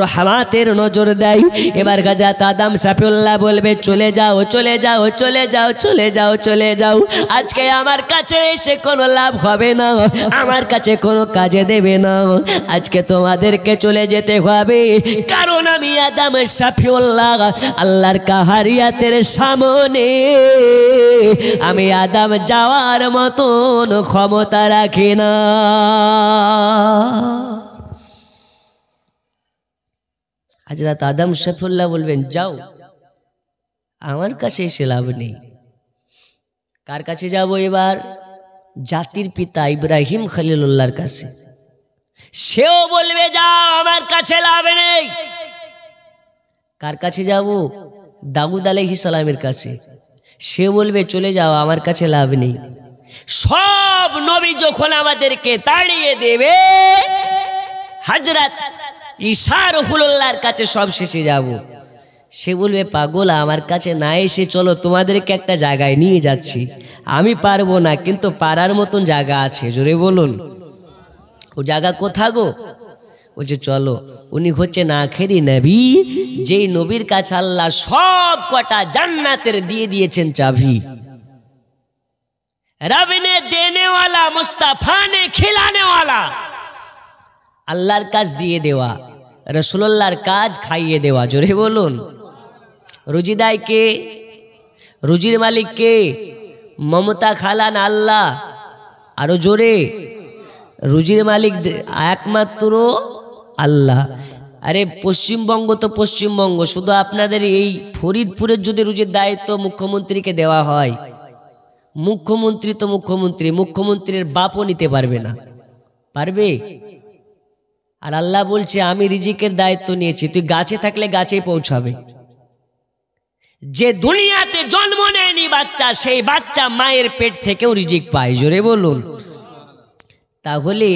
রহমতের নজর দেয়। এবার হযরত আদম শফিউল্লাহ বলবে, চলে যাও চলে যাও চলে যাও চলে যাও চলে যাও, আজকে আমার কাছে এসে কোনো লাভ হবে না, আমার কাছে কোনো কাজে দেবে না, আজকে তোমাদেরকে চলে যেতে হবে। কারণ আমি আদম শফিউল্লাহ আল্লাহর কাহারিয়াতের সামনে আমি আদম যাওয়ার মতন ক্ষমতা রাখি না। হযরত আদম শফিউল্লাহ বলবেন, যাও, আমার কাছে এসে লাভ নেই। কার কাছে যাব এবার? জাতির পিতা ইব্রাহিম খলিলুল্লাহর কাছে। সেও বলবে, যাও, আমার কাছে লাভ নেই। কার কাছে যাব? দাউদ আলাইহিস সালামের কাছে। সে বলবে, চলে যাও, আমার কাছে লাভ নেই। সব নবী যখন আমাদেরকে তাড়িয়ে দেবে, হযরত ঈসা রুহুল্লাহর কাছে সব শেষে যাব। সে বলবে পাগল, আমার কাছে না এসে চলো তোমাদেরকে একটা জায়গায় নিয়ে যাচ্ছি। আমি পারবো না, কিন্তু পারার মতন জায়গা আছে, জোরে বলুন। ও জায়গা কোথা গো? বলছে চলো। উনি হচ্ছেন আখেরি নবী, যেই নবীর কাছে আল্লাহ সব কটা জান্নাতের দিয়ে দিয়েছেন চাবি। रब ने देने वाला, मुस्तफा ने खिलाने वाला। আল্লাহর কাজ দিয়ে দেওয়া, রাসূলুল্লাহর কাজ খাইয়ে দেওয়া, জোরে বলুন। রুজি দেয় কে? রুজির মালিক কে? মমতা খালান আল্লাহ। আরো জোরে, রুজির মালিক একমাত্র আল্লাহ। আরে পশ্চিমবঙ্গ তো পশ্চিমবঙ্গ, শুধু আপনাদের এই ফরিদপুরের যদি রুজির দায়িত্ব মুখ্যমন্ত্রীকে দেওয়া হয়, মুখ্যমন্ত্রী তো মুখ্যমন্ত্রী, মুখ্যমন্ত্রীর বাপও নিতে পারবে না, পারবে? আর আল্লাহ বলছে আমি রিজিকের দায়িত্ব নিয়েছি, তুই গাছে থাকলে গাছেই পৌঁছাবে। যে দুনিয়াতে জন্ম নেয়নি বাচ্চা, সেই বাচ্চা মায়ের পেট থেকেও রিজিক পায়, জোরে বলুন। তাহলে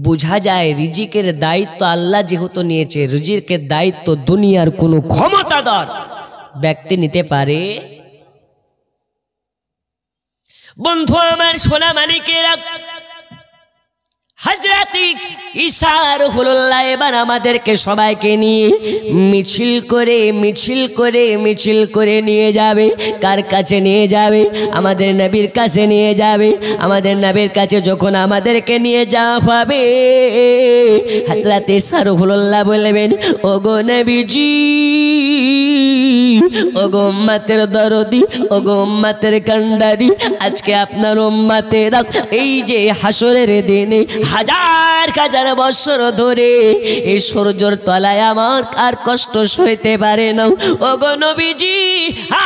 বোঝা যায় রিজিকের দায়িত্ব আল্লাহ যেহেতু নিয়েছে, রিজিকের দায়িত্ব দুনিয়ার কোনো ক্ষমতাধর ব্যক্তি নিতে পারে? বন্ধু আমার, সোনা মানিকেরা, হযরত ঈসা রুহুল্লাহ এবার আমাদেরকে সবাইকে নিয়ে মিছিল করে নিয়ে যাবে। কার কাছে নিয়ে যাবে? আমাদের নবীর কাছে নিয়ে যাবে। আমাদের নবীর কাছে যখন আমাদেরকে নিয়ে যাওয়া হবে, হযরত ঈসা রুহুল্লাহ বলবেন, ওগো নবীজি, ওগো উম্মতের দরদি, ওগো উম্মতের কান্ডারি, আজকে আপনার উম্মতেরা এই যে হাসরের দিনে হাজার হাজার বছর ধরে এই সূর্যের তলায় আমার আর কষ্ট সইতে পারে না। ওগো নবীজি,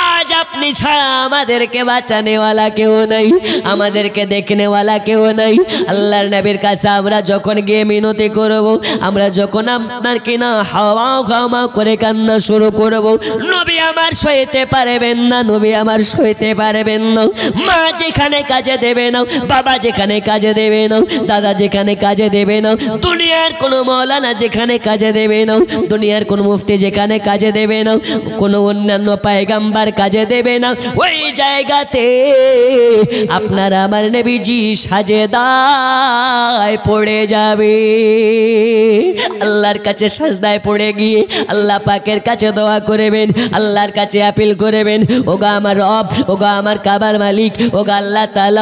আজ আপনি ছাড়া আমাদেরকে বাঁচানেওয়ালা কেউ নাই, আমাদেরকে দেখনেওয়ালা কেউ নাই। আল্লাহর নবীর কাছে আমরা যখন গিয়ে মিনতি করব, আমরা যখন আপনার কিনা হাওয়া হাওয়া করে কান্না শুরু করব, নবী আমার সইতে পারবেন না, নবী আমার সইতে পারবেন না। মা যেখানে কাজে দেবে না, বাবা যেখানে কাজে দেবে না, দাদা যেখানে কাজে দেবে না, দুনিয়ার কোনো মৌলানা যেখানে কাজে দেবে না, দুনিয়ার কোনো মুফতি যেখানে কাজে দেবে না, কোনো অন্যান্য পয়গম্বর কাজে দেবে না, ওই জায়গাতে আপনার আমার নবীজি সাজদায় পড়ে যাবে। আল্লাহর কাছে সাজদায় পড়ে গিয়ে আল্লাহ পাকের কাছে দোয়া করবেন, আল্লাহর কাছে আপিল করবেন, ওগো আমার রব, ওগো আমার কাবার মালিক, ওগো আল্লাহ তাআলা,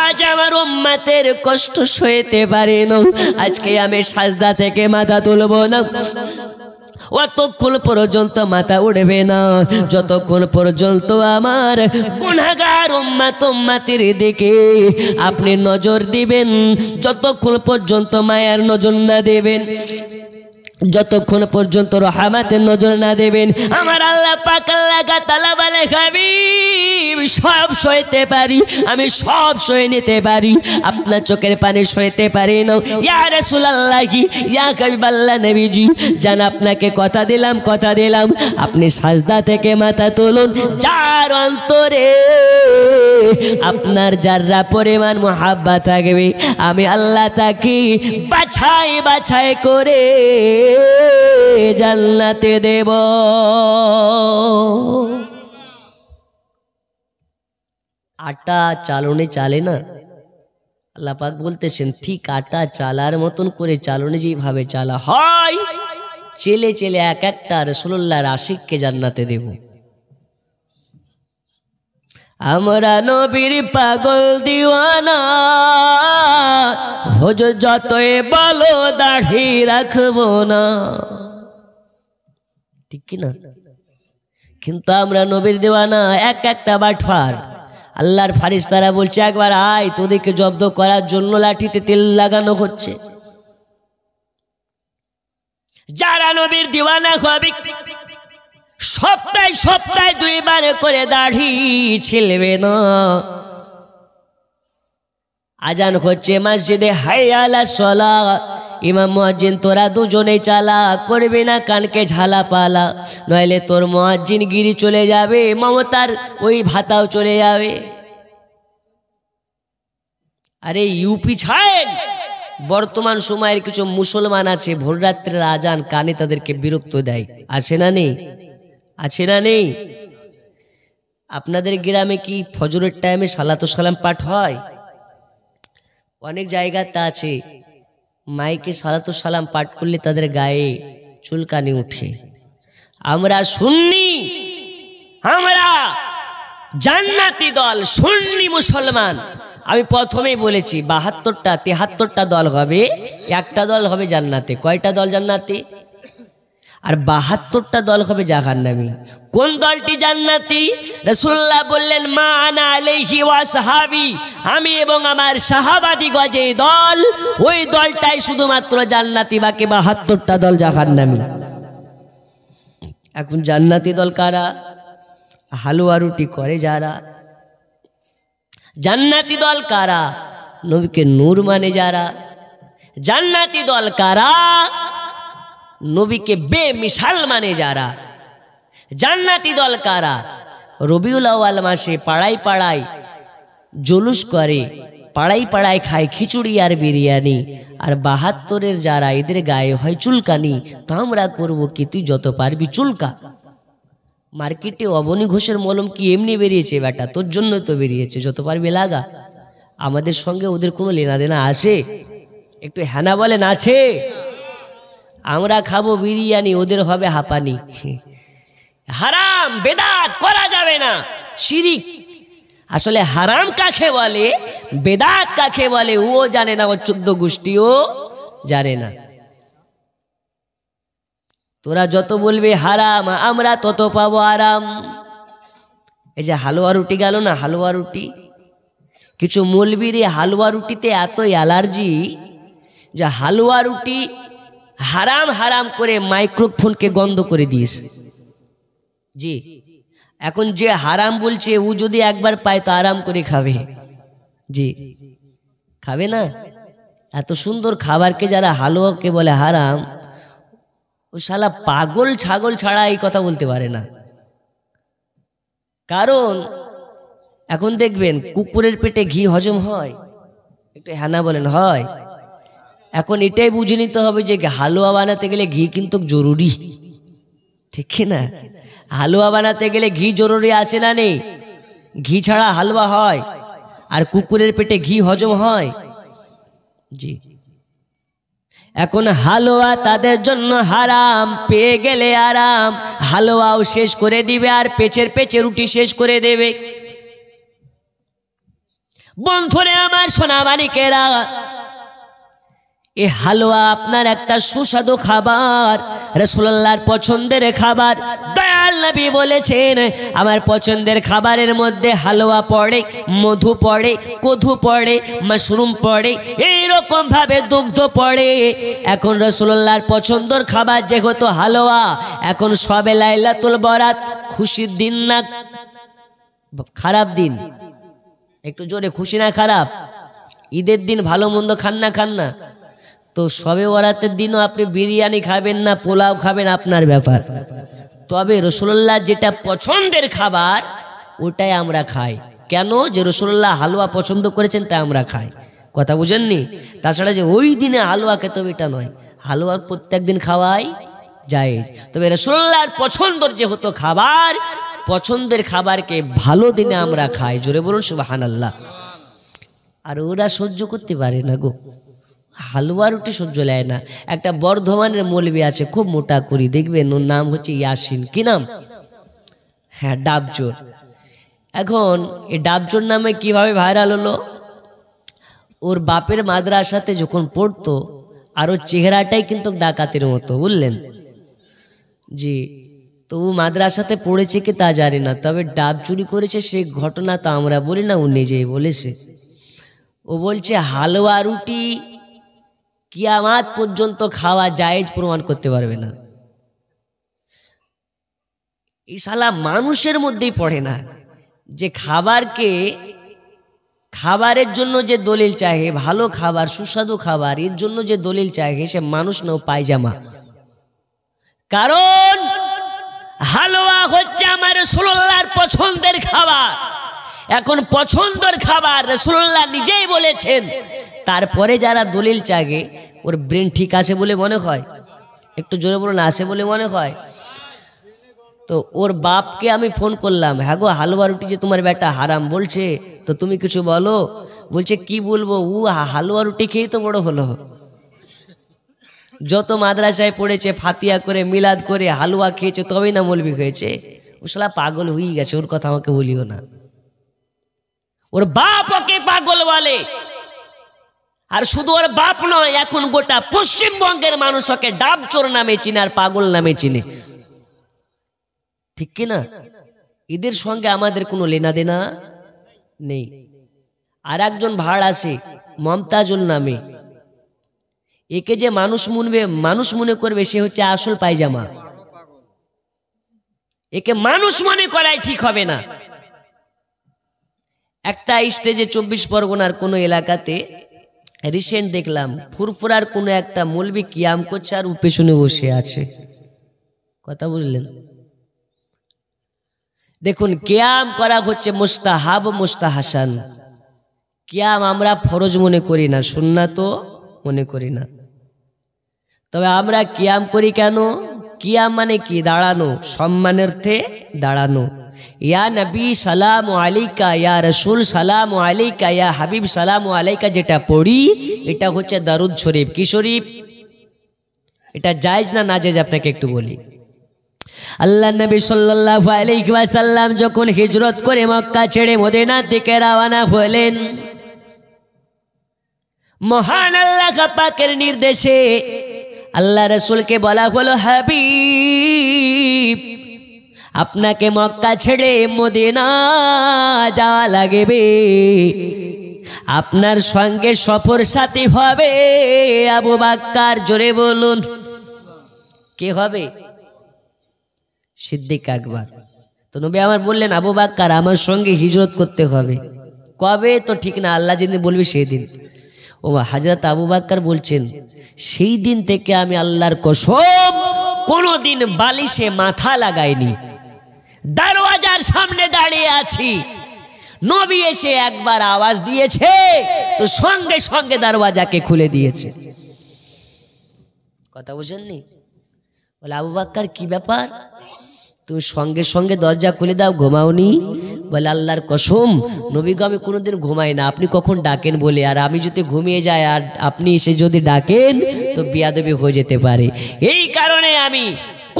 আজ আমার উম্মতের কষ্ট সইতে পারি না, আজকে আমি সাজদা থেকে মাথা তুলব না। অতক্ষণ পর্যন্ত মাথা উঠবে না যতক্ষণ পর্যন্ত আমার গুনাহগার উম্মত উম্মতির দিকে আপনি নজর দিবেন, যতক্ষণ পর্যন্ত মায়ার নজর না দেবেন, যতক্ষণ পর্যন্ত রহমতের নজর না দেবেন। আমার আল্লাহ পাক আল্লাহ তাআলা বলে, হাবিব সব সইতে পারি, আমি সব সয়ে নিতে পারি, আপনার চোখের পানি সইতে পারি না। ইয়া রাসূলুল্লাহ, ইয়া হাবিবাল্লাহ, নবীজি জান, আপনাকে কথা দিলাম, আপনি সাজদা থেকে মাথা তুলুন। যার অন্তরে আপনার যারা পরিমাণ মুহাব্বত থাকবে, আমি আল্লাহ তাকে বাছাই করে জান্নাতে দেব। আটা চালনে চালে না, আল্লাহ পাক বলতেছেন ঠিক আটা চালার মতন করে চালনে যেভাবে চালা হয়, চেলে চেলে এক একটা রাসূলুল্লাহর আশিককে জান্নাতে দেব। আমরা নবীর পাগল দিওয়ানা, হুজুর যতই বলো দাড়ি রাখবো না, ঠিক কি না? কিন্তু আমরা নবীর দিওয়ানা, এক একটা বাটফার। আল্লাহর ফারিস্তারা বলছে, একবার আয়, তোদেরকে জব্দ করার জন্য লাঠিতে তেল লাগানো হচ্ছে। যারা নবীর দিওয়ানা হবে, সপ্তাহে 2 বার করে দাড়ি ছিলবে না। আজান হচ্ছে মসজিদে, হাইয়া আলাস সালাহ, ইমাম মুয়াজ্জিন তোরা দুজনেই চালা, করবি না কানকে ঝালা পালা, নইলে তোর মুয়াজ্জিন গিরি চলে যাবে, মমতার ওই ভাতাও চলে যাবে। আরে ইউপি ছাড়েন, বর্তমান সময়ের কিছু মুসলমান আছে ভোররাত্রের আজান কানে তাদেরকে বিরক্ত দেয়, আছে না নেই? আছে না নেই? আপনাদের গ্রামে কি ফজরের টাইমে সালাতু সালাম পাঠ হয়? অনেক জায়গাতে আছে মাইকে সালাতু সালাম পাঠ করলে তাদের গায়ে চুলকানি উঠে। আমরা সুন্নি, আমরা জান্নাতি দল, সুন্নি মুসলমান। আমি প্রথমেই বলেছি 72টা 73টা দল হবে, একটা দল হবে জান্নাতে। কয়টা দল জান্নাতে? আর 72টা দল হবে জাহান্নামী। কোন দলটি জান্নাতি? রাসূলুল্লাহ বললেন মা আনা আলাইহি ওয়া সাহাবী, আমি এবং আমার সাহাবাদিগণ যে দল, ওই দলটাই শুধুমাত্র জান্নাতি, বাকি 72টা দল জাহান্নামী। এখন জান্নাতি দল কারা? হালুয়া রুটি করে যারা। জান্নাতি দল কারা? নবীকে নূর মানে যারা। জান্নাতি দল কারা? নবীকে বেমিসাল মানে যারা। জান্নাতি দল কারা? রবিউল আউয়াল মাসে পাড়ায় পাড়ায় জুলুস করে, পাড়ায় পাড়ায় খায় খিচুড়ি আর বিরিয়ানি। আর 72-এর যারা, এদের গায়ে হয় চুলকানি। তো আমরা করবো কি? তুই যত পারবি চুলকা। মার্কেটে অবনী ঘোষের মলম কি এমনি বেরিয়েছে বেটা? তোর জন্য তো বেরিয়েছে, যত পারবি লাগা। আমাদের সঙ্গে ওদের কোনো লেনা দেনা আছে? একটু হ্যানা বলেন, আছে? আমরা খাবো বিরিয়ানি, ওদের হবে হাঁপানি। হারাম বেদাত করা যাবে না, শিরিক। আসলে হারাম কাকে বলে, বেদাত কাকে বলে ও জানে না, ও 14 গোষ্ঠীও জানে না। তোরা যত বলবে হারাম, আমরা তত পাবো আরাম। এই যে হালুয়া রুটি গেল না, হালুয়া রুটি, কিছু মৌলবীর হালুয়া রুটিতে এত অ্যালার্জি যে হালুয়া রুটি হারাম হারাম করে মাইক্রোফোনকে গন্ধ করে দিয়েছে। জি, এখন যে হারাম বলছে ও যদি একবার পায় তো আরাম করে খাবে। জি, খাবে না? এত সুন্দর খাবারকে যারা হালুয়াকে বলে হারাম, ও শালা পাগল ছাগল ছাড়া এই কথা বলতে পারে না। কারণ এখন দেখবেন কুকুরের পেটে ঘি হজম হয়, একটু হ্যানা বলেন, হয়? এখন এটাই বুঝে নিতে হবে যে হালুয়া বানাতে গেলে ঘি কিন্তু জরুরি, ঠিক না? হালুয়া বানাতে গেলে ঘি জরুরি আছে না নেই? ঘি ছাড়া হালুয়া হয়? আর কুকুরের পেটে ঘি হজম হয়? জি। এখন হালুয়া তাদের জন্য হারাম, পেয়ে গেলে আরাম। হালুয়াও শেষ করে দিবে আর পেচের পেচে রুটি শেষ করে দেবে। বন্ধুরে আমার সোনা মানিকেরা, এই হালুয়া আপনার একটা সুস্বাদু খাবার, রাসূলুল্লাহর পছন্দের খাবার। দয়াল নবী বলেছেন আমার পছন্দের খাবারের মধ্যে হালুয়া পড়ে, মধু পড়ে, কদু পড়ে, মাশরুম পড়ে, এইরকম ভাবে দুগ্ধ পড়ে। এখন রাসূলুল্লাহর পছন্দের খাবার যেহেতু হালুয়া, এখন সবে লাইলাতুল বরাত, খুশির দিন না খারাপ দিন? একটু জোরে, খুশি না খারাপ? ঈদের দিন ভালো মন্দ খান না, খান না? তো সবে বরাতের দিনও আপনি বিরিয়ানি খাবেন না পোলাও খাবেন, আপনার ব্যাপার। তবে রাসূলুল্লাহ যেটা পছন্দের খাবার ওটাই আমরা খাই। কেন? যে রাসূলুল্লাহ হালুয়া পছন্দ করেছেন তাই আমরা খাই। কথা বুঝেননি? তাছাড়া যে ওই দিনে হালুয়া খেতে হবে এটা নয়, হালুয়া প্রত্যেক দিন খাওয়াই যায়। তবে রাসূলুল্লাহর পছন্দের যেহেতু খাবার, পছন্দের খাবারকে ভালো দিনে আমরা খাই। জোরে বলুন সুবহানাল্লাহ। আর ওরা সহ্য করতে পারে না গো, হালুয়া রুটি সহ্য লাগে না। একটা বর্ধমানের মৌলবী আছে, খুব মোটা করি, দেখবেন ওর নাম হচ্ছে ইয়াসিন। কি নাম? হ্যাঁ, ডাবজোর। এখন এই ডাবজোর নামে কিভাবে ভাইরাল হলো? ওর বাপের মাদ্রাসাতে যখন পড়তো, আর ওর চেহারাটাই কিন্তু ডাকাতের মতো, বুঝলেন? জি। তো ও মাদ্রাসাতে পড়েছে কি তা জানি না, তবে ডাব চুরি করেছে সে ঘটনা তো আমরা বলি না, ও নিজেই বলেছে। ও বলছে হালুয়া রুটি কিয়ামত পর্যন্ত খাওয়া জায়েজ প্রমাণ করতে পারবে না। এই শালা মানুষের মধ্যেই পড়ে না যে খাবারকে, খাবারের জন্য যে দলিল চাহে, ভালো খাবার সুস্বাদু খাবার, এর জন্য যে দলিল চাহে সে মানুষ না, পায়জামা। কারণ হালুয়া হচ্ছে আমার রাসূলুল্লাহর পছন্দের খাবার। এখন পছন্দের খাবার রাসূলুল্লাহ নিজেই বলেছেন, তারপরে যারা দলিল চাগে ওর ব্রেন ঠিক আছে বলে মনে হয়? একটু জোরে বলুন, আসে বলে মনে হয়? তো ওর বাপকে আমি ফোন করলাম, হ্যাঁ গো হালুয়া রুটি যে তোমার বেটা হারাম বলছে, তো তুমি কিছু বলো। বলছে কি বলবো, ও হালুয়া রুটি খেয়েই তো বড় হলো। যত মাদ্রাসায় পড়েছে, ফাতিয়া করে মিলাদ করে হালুয়া খেয়েছে, তবেই না মৌলবি হয়েছে। ও শালা পাগল হয়ে গেছে, ওর কথা আমাকে বলিও না। ওর বাপ ওকে পাগল বলে। আর শুধু ওর বাপ নয়, এখন গোটা পশ্চিমবঙ্গের মানুষ ওকে ডাবচোর নামে চিনে আর পাগল নামে চিনে, ঠিক কিনা? এদের সঙ্গে আমাদের কোনো লেনা দেনা নেই। আর একজন ভাড় আসে মমতাজুল নামে, একে যে মানুষ মনে করবে সে হচ্ছে আসল পায়জামা। একে মানুষ মনে করাই ঠিক হবে না। একটা স্টেজে 24 পরগনার কোনো এলাকাতে রিসেন্ট দেখলাম, ফুরফুরার কোনো একটা মৌলবি কিয়াম করছে আর পেছনে বসে আছে। কথা বললেন? দেখুন, কিয়াম করা হচ্ছে মুস্তাহাব মুস্তাহাসান। কিয়াম আমরা ফরজ মনে করি না, সুন্নাতও মনে করি না। তবে আমরা কিয়াম করি কেন? কিয়াম মানে কি? দাঁড়ানো, সম্মানার্থে দাঁড়ানো। ইয়া নবী সালাম আলাইকা, ইয়া রসুল সালাম আলাইকা, ইয়া হাবিব সালাম আলাইকা যেটা পড়ি, এটা হচ্ছে দারুদ শরীফ। কি শরীফ? এটা জায়েজ না নাজেজ আপনাকে একটু বলি। আল্লাহ নবী সাল্লাল্লাহু আলাইহি ওয়াসাল্লাম যখন হিজরত করে মক্কা ছেড়ে মদিনা থেকে রওনা হলেন, মহান আল্লাহ পাকের নির্দেশে আল্লাহ রাসূলকে বলা হলো, হাবিব আপনাকে মক্কা ছেড়ে মদিনা যাওয়া লাগবে, আপনার সঙ্গে সফর সাথী হবে আবু বকর। জোরে বলুন, কে হবে? সিদ্দিক আকবর। তো নবী আমার বললেন, আবু বকর আমার সঙ্গে হিজরত করতে হবে। কবে? তো ঠিক না, আল্লাহ যেদিন বলবে সেই দিন। ও হযরত আবু বকর বলছেন, সেই দিন থেকে আমি আল্লাহর কসম কোনোদিন বালিশে মাথা লাগাইনি, দরওয়াজার সামনে দাঁড়িয়ে আছি, নবী এসে একবার আওয়াজ দিয়েছে তো সঙ্গে সঙ্গে দরওয়াজাকে খুলে দিয়েছে। কথা বুঝেননি? বলে, আবু বকর কি ব্যাপার, তুমি সঙ্গে সঙ্গে দরজা খুলে দাও, ঘুমাওনি? বলে, আল্লাহর কসম নবীকে আমি কোনোদিন ঘুমাই না, আপনি কখন ডাকেন বলে, আর আমি যদি ঘুমিয়ে যাই আর আপনি এসে যদি ডাকেন তো বিয়াদবি হয়ে যেতে পারে, এই কারণে আমি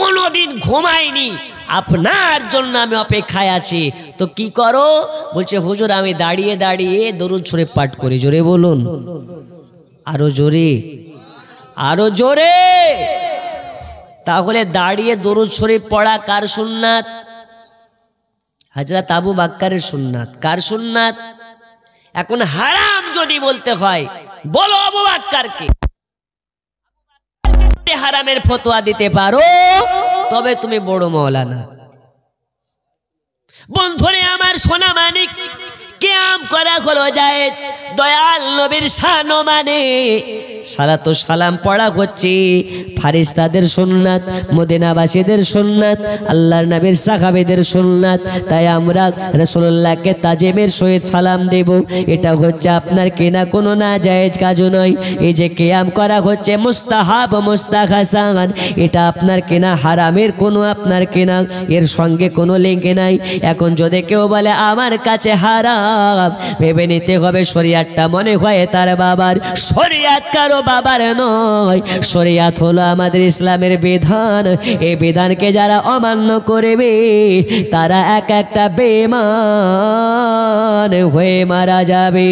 কোনোদিন ঘুমাইনি, আপনার জন্য আমি অপেক্ষায় আছি। তো কি করো? বলছে, হুজুর আমি দাঁড়িয়ে দাঁড়িয়ে দরুদ শরীফ পাঠ করি। জোরে বলুন, আরো জোরে, আরো জোরে। তাহলে দাঁড়িয়ে দরুদ শরীফ পড়া কার সুন্নাত? হযরত আবু বকরের সুন্নাত। কার সুন্নাত? এখন হারাম যদি বলতে হয়, বলো আবু বকরকে হারামের ফতোয়া দিতে পারো, তবে তুমি বড় মাওলানা। বন্ধুরে আমার, সোনা মানিক, কিয়াম করা হলো জায়েজ, দয়াল নবীর শান মানে সালাত ও সালাম পড়া হচ্ছে ফারিস্তাদের সুন্নাত, মদিনাবাসীদের সুন্নাত, আল্লাহর নবীর সাহাবীদের সুন্নাত। তাই আমরা রাসূলুল্লাহকে তাজিমের সহিত সালাম দেব, এটা হচ্ছে আপনার কেনা কোনো না জায়েজ কাজ নয়। এই যে কিয়াম করা হচ্ছে মুস্তাহাব মুস্তাহাসান, এটা আপনার কেনা হারামের কোনো আপনার কেনা এর সঙ্গে কোনো লিঙ্ক নাই। এখন যদি কেউ বলে আমার কাছে হারাম, ভেবে নিতে হবে শরিয়াতটা মনে হয় তার বাবার, শরিয়াত কারো বাবার নয়। শরিয়াত হলো আমাদের ইসলামের বিধান, এই বিধানকে যারা অমান্য করবে তারা এক একটা বেঈমান হয়ে মারা যাবে।